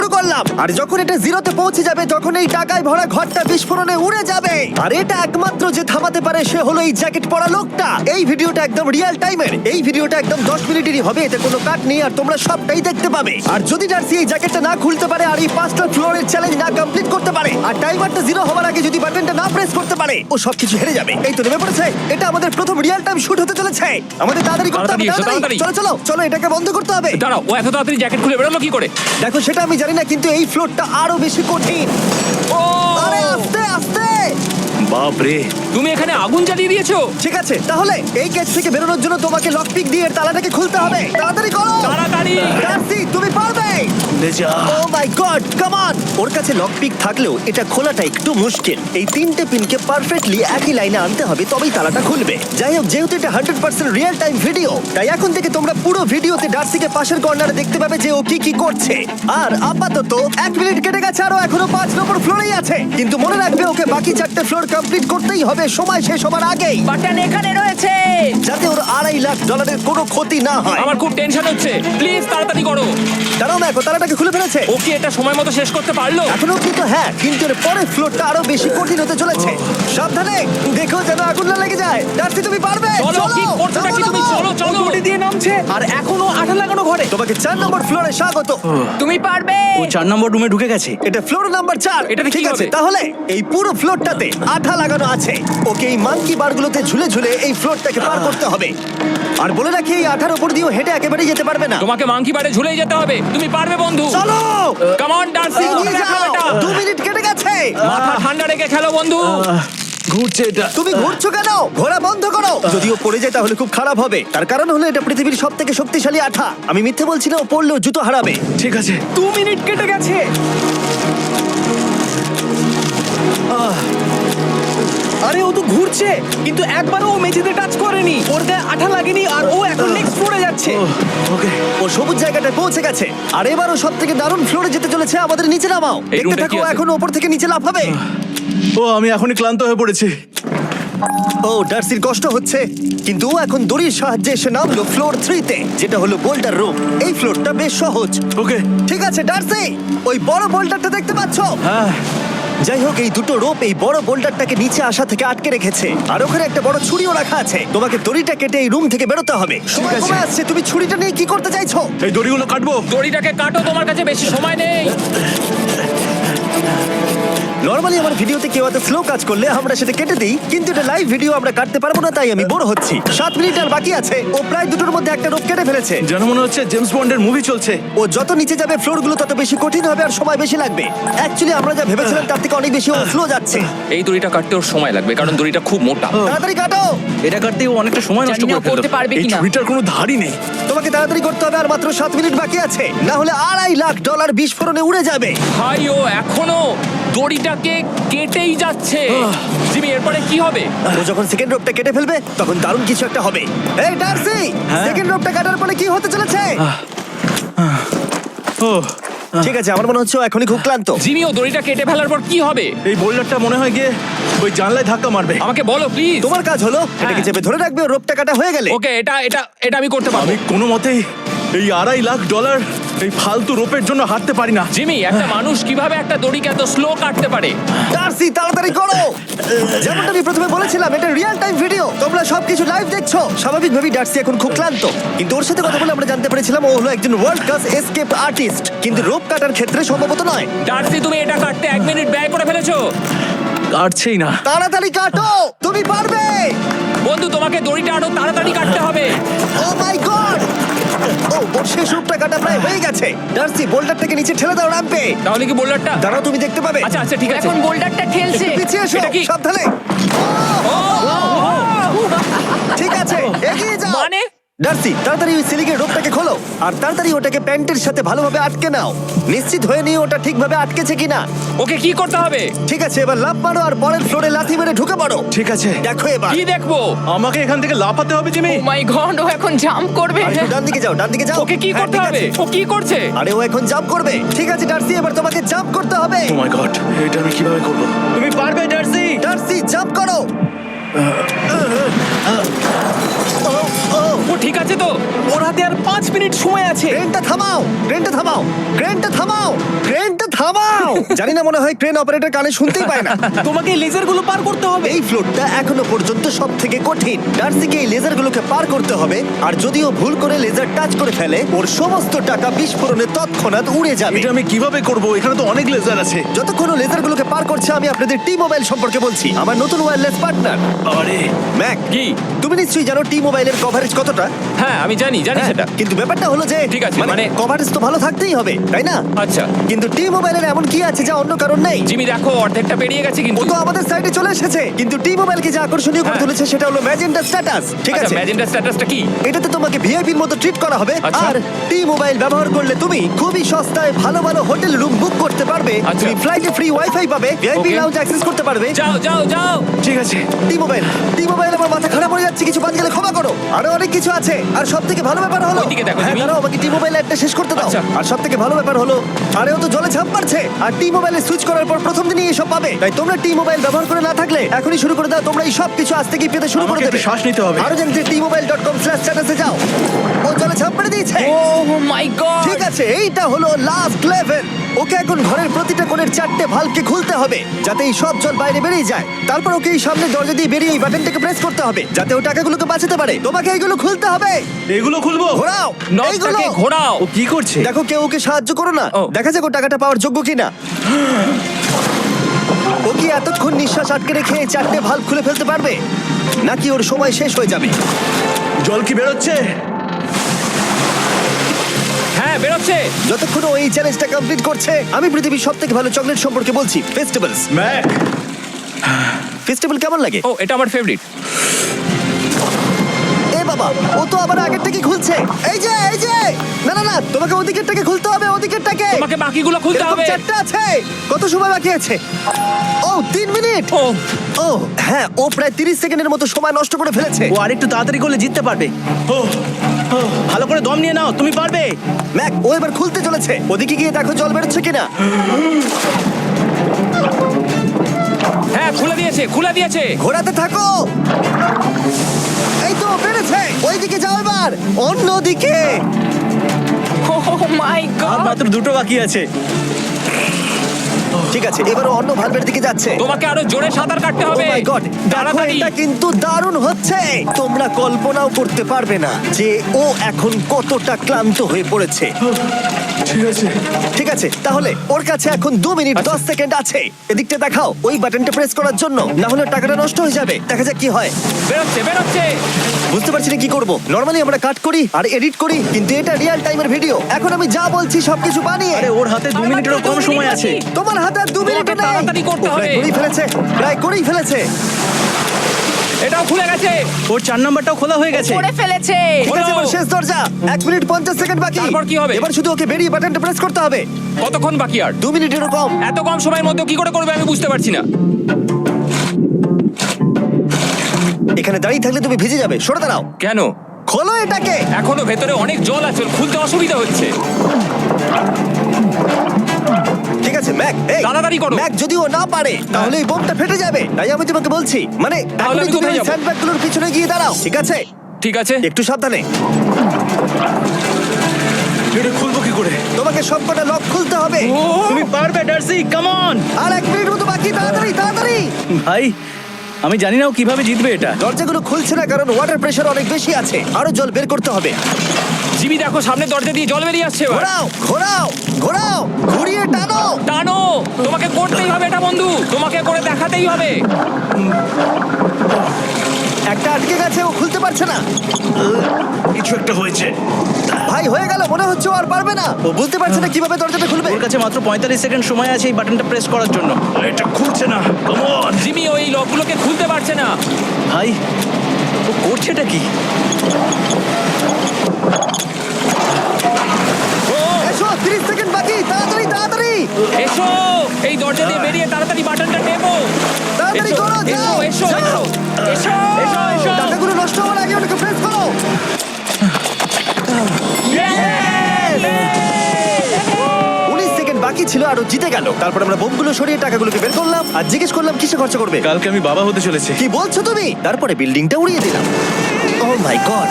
শুরু করলাম। আর যখন এটা জিরোতে পৌঁছে যাবে তখন এই টাকায় ভরা ঘরটা বিস্ফোরণে উড়ে যাবে। আর এটা একমাত্র যে থামাতে পারে সে হলো এই জ্যাকেট পরা লোকটা। এই ভিডিওটা একদম রিয়েল টাইমের। এই ভিডিওটা একদম 10 মিনিটেরই হবে, এতে কোনো কাট নেই আর তোমরা সবটাই দেখতে পাবে। আর যদি ডার্সি এই জ্যাকেটটা না খুলতে পারে আর এই 5টা ফ্লোরের চ্যালেঞ্জ না কমপ্লিট করতে পারে আর টাইমারটা জিরো হওয়ার আগে যদি বাটনটা না প্রেস করতে পারে, ও সবকিছু হেরে যাবে। এই তো নেমে পড়েছে। এটা আমাদের প্রথম রিয়েল টাইম শুট হতে চলেছে। আমাদের তাড়াতাড়ি করতে হবে। তাড়াতাড়ি। চলো চলো চলো, এটাকে বন্ধ করতে হবে। দাঁড়াও, ও এত তাড়াতাড়ি জ্যাকেট খুলে বেরোলো কি করে? দেখো সেটা আমি জানি না, কিন্তু এই ফ্লোরটা আরো বেশি কঠিন। ও আরে আস্তে আস্তে। বাপ রে, তুমি এখানে আগুন জ্বালিয়ে দিয়েছো। ঠিক আছে, তাহলে এই কেস থেকে বেরোনোর জন্য তোমাকে লক পিক দিয়ে এর তালাটাকে খুলতে হবে। তাড়াতাড়ি করো। তাড়াতাড়ি। ডার্সি, তুমি পারবে। যা ও মাই গড, কাম অন। ওর কাছে লক পিক থাকলেও এটা খোলাটা একটু মুশকিল। এই 3টে পিনকে পারফেক্টলি একই লাইনে আনতে হবে, তবেই তালাটা খুলবে। যাই হোক, যেহেতু এটা 100% রিয়েল টাইম ভিডিও, তাই এখন থেকে তোমরা পুরো ভিডিওতে ডার্সিকে পাশের কর্নারে দেখতে পাবে যে ও কি কি করছে। আর আপাতত 1 মিনিট কেটে গেছে, আরো এখনো 5 নম্বর ফ্লোরেই আছে। কিন্তু মনে রাখবে ওকে বাকি 4টে ফ্লোর কমপ্লিট করতেই হবে সময় শেষ হবার আগেই, বাটন এখানে রয়েছে। যাতে ওর $2.5 লাখ কোনো ক্ষতি না হয়। আমার খুব টেনশন হচ্ছে, প্লিজ তাড়াতাড়ি করো। দাঁড়াও, দেখো তালাটাকে খুলে ফেলেছে। ও কি এটা সময় মতো শেষ করতে পারলো? এখনো কিন্তু হ্যাঁ, কিন্তু এর পরের ফ্লোরটা আরো বেশি কঠিন হতে চলেছে। সাবধানে, দেখো যেন আগুন না লেগে যায়। ডার্সি, তুমি পারবে। চলো, কি করছোটা কি তুমি? চলো চলো। দড়ি দিয়ে নামছে আর এখনো আঠা লাগানো ঘরে। তোমাকে 4 নম্বর ফ্লোরে স্বাগত। তুমি পারবে। ও 4 নম্বর রুমে ঢুকে গেছে। এটা ফ্লোর নাম্বার 4। এটাতে কি ঠিক আছে, হবে? তাহলে এই পুরো ফ্লোরটাতে আঠা লাগানো আছে। ওকে এই মাঙ্কি বারগুলোতে ঝুলে ঝুলে এই ফ্লোরটাকে পার করতে হবে। আর বলে রাখি, এই আঠার উপর দিয়েও হেঁটে একেবারেই যেতে পারবে না। তোমাকে মাংকি বারে ঝুলেই যেতে হবে। তুমি পারবে বন্ধু। চলো, কাম অন ডার্সি, এগিয়ে করে দেখাও যাও। এটা। 2 মিনিট কেটে গেছে। মাথা ঠান্ডা রেখে খেলো বন্ধু। ঘুরছে এটা। তুমি ঘুরছো কেন? ঘোরা বন্ধ করো। যদিও পড়ে যায় তাহলে খুব খারাপ হবে। তার কারণ হলো এটা পৃথিবীর সবথেকে শক্তিশালী আঠা। আমি মিথ্যে বলছি না, ও পড়লেও জুতো হারাবে। ঠিক আছে। 2 মিনিট কেটে গেছে। আরে ও তো ঘুরছে, কিন্তু একবারও ও মেঝেতে টাচ করেনি। ওর গায়ে আঠা লাগেনি আর ও এখন নেক্সট ফ্লোরে যাচ্ছে। ওকে। ও সবুজ জায়গাটায় পৌঁছে গেছে। আর এবারও সব থেকে দারুণ ফ্লোরে যেতে চলেছে। আমাদের নিচে নামাও। এই দেখতে রুমটা থাকো, কি আছে? এখন ওপর থেকে নিচে লাফাবে। ও আমি এখনই ক্লান্ত হয়ে পড়েছি। ও ডার্সির কষ্ট হচ্ছে, কিন্তু ও এখন দড়ির সাহায্যে এসে নামলো ফ্লোর 3-তে, যেটা হলো বোল্ডার রুম। এই ফ্লোরটা বেশ সহজ। ওকে। ঠিক আছে ডার্সি, ওই বড় বোল্ডারটা দেখতে পাচ্ছো? হ্যাঁ। যাই হোক, এই দুটো রোপ এই বড় বোল্ডারটাকে নিচে আসা থেকে আটকে রেখেছে। আর ওখানে একটা বড় ছুরিও রাখা আছে। তোমাকে দড়িটা কেটে এই রুম থেকে বেরোতে হবে। সময় আছে। কমে আসছে, তুমি ছুরিটা নিয়ে কি করতে চাইছো? এই দড়িগুলো কাটবো। দড়িটাকে কাটো, তোমার কাছে বেশি সময় নেই। নরমালি আমার ভিডিওতে কেউ এত স্লো কাজ করলে আমরা সেটা কেটে দিই, কিন্তু এটা লাইভ ভিডিও আমরা কাটতে পারবো না, তাই আমি বোর হচ্ছি। 7 মিনিট আর বাকি আছে। ও প্রায় দুটোর মধ্যে একটা রোপ কেটে ফেলেছে। যেন মনে হচ্ছে জেমস বন্ডের মুভি চলছে। ও যত নিচে যাবে ফ্লোরগুলো তত বেশি কঠিন হবে আর সময় বেশি লাগবে। অ্যাকচুয়ালি আমরা যা ভেবেছিলাম তার থেকে অনেক বেশি ও স্লো যাচ্ছে। এই দড়িটা কাটতে ওর সময় লাগবে, কারণ দড়িটা খুব মোটা। তাড়াতাড়ি কাটো। এটা কাটতে ও অনেকটা সময় নষ্ট জানি না করে ফেললো। করতে পারবে এই কিনা। ছুরিটার কোনো ধারই নেই। তোমাকে তাড়াতাড়ি করতে হবে, আর মাত্র 7 মিনিট বাকি আছে, না হলে $2.5 লাখ বিস্ফোরণে উড়ে যাবে। ভাই ও এখনো দড়িটাকে কেটেই যাচ্ছে। জিমি, এরপরে কি হবে? ও যখন সেকেন্ড রোপটা কেটে ফেলবে তখন দারুণ কিছু একটা হবে। এই ডার্সি, সেকেন্ড রোপটা কাটার পরে কি হতে চলেছে? ও ঠিক আছে, আমার মনে হচ্ছে ও এখনই খুব ক্লান্ত। জিমি, ও দড়িটা কেটে ফেলার পর কি হবে? এই বোল্ডারটা মনে হয় গিয়ে ওই জানলায় ধাক্কা মারবে। আমাকে বলো প্লিজ। তোমার কাজ হলো এটাকে চেপে ধরে রাখবে, ও রোপটা কাটা হয়ে গেলে। ওকে, এটা এটা এটা আমি করতে পারবো। আমি কোনো মতেই এই $2.5 লাখ এই ফালতু রোপের জন্য হারতে পারি না। জিমি, একটা মানুষ কিভাবে একটা দড়িকে এত স্লো কাটতে পারে? ডার্সি, তাড়াতাড়ি করো। যেমনটা আমি প্রথমে বলেছিলাম, এটা রিয়েল টাইম ভিডিও, তোমরা সবকিছু লাইভ দেখছো। স্বাভাবিকভাবেই ডার্সি এখন খুব ক্লান্ত, কিন্তু ওর সাথে কথা বলে আমরা জানতে পেরেছিলাম ও হলো একজন ওয়ার্ল্ড ক্লাস এসকেপ আর্টিস্ট, কিন্তু রোপ কাটার ক্ষেত্রে সম্ভবত নয়। ডার্সি, তুমি এটা কাটতে 1 মিনিট ব্যয় করে ফেলেছো। কাটছেই না। তাড়াতাড়ি কাটো, তুমি পারবে। বন্ধু, তোমাকে দড়িটা আরো তাড়াতাড়ি কাটতে হবে। ও মাই গড! ও, ওর শেষ রূপটা কাটা প্রায় হয়ে গেছে। ডার্সি, বোল্ডারটাকে নিচে ঠেলে দাও রাম্পে। তাহলে কি বোল্ডারটা? দাঁড়াও, তুমি দেখতে পাবে। আচ্ছা আচ্ছা, ঠিক আছে। এখন বোল্ডারটা ঠেলছে। পিছিয়ে এসো, এটা কি? সাবধানে। ঠিক আছে, এগিয়ে যাও। মানে? ডার্সি, তাড়াতাড়ি ওই সিলিকের রোপটাকে খোলো আর তাড়াতাড়ি ওটাকে প্যান্টের সাথে ভালোভাবে আটকে নাও। নিশ্চিত হয়ে নিয়ে ওটা ঠিকভাবে আটকেছে কিনা। ওকে কি করতে হবে? ঠিক আছে, এবার লাফ মারো আর পরের ফ্লোরে লাথি মেরে ঢুকে পড়ো। ঠিক আছে। দেখো এবার। কি দেখবো? আমাকে এখান থেকে লাফাতে হবে জিমি। ও মাই গড, ও এখন জাম্প করবে। আর একটু ডান দিকে যাও, ডান দিকে যাও। ওকে কি হ্যাঁ, করতে ঠিক হবে? আছে। ও কি করছে? আরে ও এখন জাম্প করবে। ঠিক আছে ডার্সি, এবার তোমাকে জাম্প করতে হবে। ও মাই গড, এটা আমি কিভাবে করব? তুমি পারবে ডার্সি। ডার্সি, জাম্প করো। ও, ও, ও ঠিক আছে তো? ওর হাতে আর 5 মিনিট সময় আছে। ক্রেনটা থামাও, ক্রেনটা থামাও, ক্রেনটা থামাও, ক্রেনটা থামাও। জানি না, মনে হয় ক্রেন অপারেটর কানে শুনতেই পায় না। তোমাকে লেজারগুলো পার করতে হবে। এই ফ্লোরটা এখনো পর্যন্ত সব থেকে কঠিন। ডার্সিকে এই লেজারগুলোকে পার করতে হবে, আর যদিও ভুল করে লেজার টাচ করে ফেলে, ওর সমস্ত টাকা বিস্ফোরণে তৎক্ষণাৎ উড়ে যাবে। এটা আমি কিভাবে করব? এখানে তো অনেক লেজার আছে। যতক্ষণ ও লেজারগুলোকে পার করছে, আমি আপনাদের টি মোবাইল সম্পর্কে বলছি, আমার নতুন ওয়্যারলেস পার্টনার। আরে ম্যাক, কি? তুমি নিশ্চয়ই জানো টি মোবাইলের কভারেজ কতটা? হ্যাঁ আমি জানি সেটা। কিন্তু ব্যাপারটা হলো যে ঠিক আছে, মানে কভারেজ তো ভালো থাকতেই হবে, তাই না? আচ্ছা কিন্তু টি মোবাইলের এমন কি আছে যা অন্য কারণ নেই? জিমি দেখো অর্ধেকটা পেরিয়ে গেছে ও কিন্তু। তো আমাদের সাইডে চলে এসেছে, কিন্তু টি মোবাইলকে যে আকর্ষণীয় করে হ্যাঁ। তুলেছে সেটা হলো ম্যাজেন্টা স্ট্যাটাস। ঠিক আছে, ম্যাজেন্টা স্ট্যাটাসটা কি? এটাতে তোমাকে ভিআইপির মতো ট্রিট করা হবে। আচ্ছা। আর টি মোবাইল ব্যবহার করলে তুমি খুবই সস্তায় ভালো ভালো হোটেল রুম বুক করতে পারবে। আচ্ছা। তুমি ফ্লাইটে ফ্রি ওয়াইফাই পাবে, ভিআইপি Okay. লাউঞ্জ অ্যাক্সেস করতে পারবে। যাও যাও যাও। ঠিক আছে। টি মোবাইল আমার মাথা খারাপ হয়ে যাচ্ছে, কিছু বাদ গেলে ক্ষমা করো। আরো অনেক কিছু আছে, আর সব থেকে ভালো ব্যাপার হলো, ওইদিকে দেখো, হ্যাঁ জিমি। দাঁড়াও, আমাকে টি মোবাইল একটা শেষ করতে দাও। আচ্ছা। আর সব থেকে ভালো ব্যাপার হলো, আরে ও তো জলে ঝাঁপ মারছে, আর টি মোবাইলে সুইচ করার পর প্রথম দিনই এসব পাবে। তাই তোমরা টি মোবাইল ব্যবহার করে না থাকলে এখনই শুরু করে দাও। তোমরা এই সব কিছু আজ থেকেই পেতে শুরু করে আমাকে দেবে। একটু শ্বাস নিতে হবে। আরো জানতে tmobile.com/status-এ যাও। ও জলে ঝাঁপ মেরে দিয়েছে। ও মাই গড। ঠিক আছে, এইটা হলো লাস্ট লেভেল। ওকে এখন ঘরের প্রতিটা কোণের 4টে ভালভকে খুলতে হবে, যাতে এই সব জল বাইরে বেরিয়ে যায়। তারপর ওকে এই সামনে দরজা দিয়ে বেরিয়ে এই বাটনটাকে প্রেস করতে হবে, যাতে ও টাকাগুলোকে বাঁচাতে পারে। তোমাকে এইগুলো খুলতে হবে। এগুলো খুলবো? ঘোরাও এইগুলো। নটটাকে ঘোরাও। ও কি করছে? দেখো কেউ ওকে সাহায্য করো না, ও। দেখা যাক ও টাকাটা পাওয়ার যোগ্য কিনা। ও কি এতক্ষণ নিঃশ্বাস আটকে রেখে এই 4টে ভালভ খুলে ফেলতে পারবে, নাকি ওর সময় শেষ হয়ে যাবে? জল কি বেরোচ্ছে? হ্যাঁ বেরোচ্ছে। যতক্ষণ ও এই চ্যালেঞ্জটা কমপ্লিট করছে, আমি পৃথিবীর সবথেকে ভালো চকলেট সম্পর্কে বলছি, ফেস্টিভ্যালস। ম্যাক, ফেস্টিভ্যাল কেমন লাগে? ও এটা আমার ফেভারিট। এ বাবা, ও তো আবার আগের থেকে খুলছে। এই যে না না না, তোমাকে ওদিকেরটাকে খুলতে হবে, ওদিকেরটাকে। তোমাকে বাকিগুলো খুলতে এরকম হবে। 4টা আছে। কত সময় বাকি আছে? ও 3 মিনিট। ও ও হ্যাঁ, ও প্রায় 30 সেকেন্ডের মতো সময় নষ্ট করে ফেলেছে। ও আরেকটু তাড়াতাড়ি করলে জিততে পারবে। ভালো করে দম নিয়ে নাও, তুমি পারবে। ম্যাক, ও এবার খুলতে চলেছে। ওদিকে গিয়ে দেখো জল বেরোচ্ছে কিনা। হ্যাঁ খুলে দিয়েছে। ঘোরাতে থাকো। এই তো বেড়েছে। ওইদিকে যাও এবার, অন্যদিকে। ও মাই আর গড। মাত্র 2টো বাকি আছে। ঠিক আছে, এবার ও অন্য ভালভের দিকে যাচ্ছে। তোমাকে আরো জোরে সাঁতার কাটতে ও হবে। মাই গড, দেখো তাড়াতাড়ি। এটা কিন্তু দারুণ হচ্ছে। তোমরা কল্পনাও করতে পারবে না যে ও এখন কতটা ক্লান্ত হয়ে পড়েছে। ঠিক আছে। ঠিক আছে, তাহলে ওর কাছে এখন 2 মিনিট 10 সেকেন্ড আছে। এদিকটা দেখাও, ওই বাটনটা প্রেস করার জন্য, না হলে টাকাটা নষ্ট হয়ে যাবে। দেখা যাক কি হয়। বেরোচ্ছে। বুঝতে পারছি না কি করব। নরমালি আমরা কাট করি আর এডিট করি, কিন্তু এটা রিয়েল টাইমের ভিডিও। এখন আমি যা বলছি সবকিছু বানিয়ে। আরে ওর হাতে 2 মিনিটেরও কম সময় আছে। তোমার হাতে আর 2 মিনিট তোমাকে নেই। তাড়াতাড়ি করতে ও প্রায় হবে। করেই ফেলেছে। এটাও খুলে গেছে। ওর 4 নাম্বারটাও খোলা হয়ে গেছে। করে ফেলেছে। ঠিক আছে, এবার শেষ দরজা। 1 মিনিট 50 সেকেন্ড বাকি। তারপর কি হবে? এবার শুধু ওকে বেরিয়ে বাটনটা প্রেস করতে হবে। কতক্ষণ বাকি আর? 2 মিনিটেরও কম। এত কম সময়ের মধ্যে কি করে করবে আমি বুঝতে পারছি না। এখানে দাঁড়িয়ে থাকলে তুমি ভিজে যাবে, সরে দাঁড়াও। কেন? খোলো এটাকে। এখনো ভেতরে অনেক জল আছে, খুলতে অসুবিধা হচ্ছে। ঠিক আছে ম্যাক, এই তাড়াতাড়ি করো। ম্যাক, যদি ও না পারে তাহলে এই বোমটা ফেটে যাবে। তাই আমি তোমাকে বলছি, মানে তাহলে এখনই আমি তুমি কোথায় ওই যাবো? স্যান্ডব্যাগগুলোর পিছনে গিয়ে দাঁড়াও, ঠিক আছে? ঠিক আছে। একটু সাবধানে। এটা খুলবো কি করে? তোমাকে সবকটা লক খুলতে হবে। তুমি পারবে ডার্সি, কাম অন। আর 1 মিনিট মতো বাকি, তাড়াতাড়ি। ভাই আমি জানি না ও কিভাবে জিতবে এটা। দরজাগুলো খুলছে না কারণ ওয়াটার প্রেশার অনেক বেশি আছে। আরো জল বের করতে হবে। জিমি দেখো সামনে দরজা দিয়ে জল বেরিয়ে আসছে। এবার ঘোরাও, ঘুরিয়ে টানো। টানো। তোমাকে করতেই হবে এটা বন্ধু, তোমাকে করে দেখাতেই হবে। একটা আটকে গেছে, ও খুলতে পারছে না। কিছু একটা হয়েছে। ভাই হয়ে গেল, মনে হচ্ছে ও আর পারবে না। ও বুঝতে পারছে না কিভাবে দরজাটা খুলবে। ওর কাছে মাত্র 45 সেকেন্ড সময় আছে এই বাটনটা প্রেস করার জন্য। এটা খুলছে না। Come on. জিমি ওই লকগুলোকে খুলতে পারছে না। ভাই ও করছেটা কি? ও এসো, 30 সেকেন্ড বাকি, তাড়াতাড়ি। এসো, এই দরজা দিয়ে বেরিয়ে তাড়াতাড়ি বাটনটা টেপো। তাড়াতাড়ি করো, যাও, এসো। টাকাগুলো নষ্ট হওয়ার আগে ওটাকে প্রেস করো। 19 সেকেন্ড বাকি ছিল আর ও জিতে গেল। তারপর আমরা বোমগুলো সরিয়ে টাকাগুলোকে বের করলাম আর জিজ্ঞেস করলাম কিসে খরচা করবে। কালকে আমি বাবা হতে চলেছি। কি বলছো তুমি? তারপরে বিল্ডিংটা উড়িয়ে দিলাম। ও মাই গড,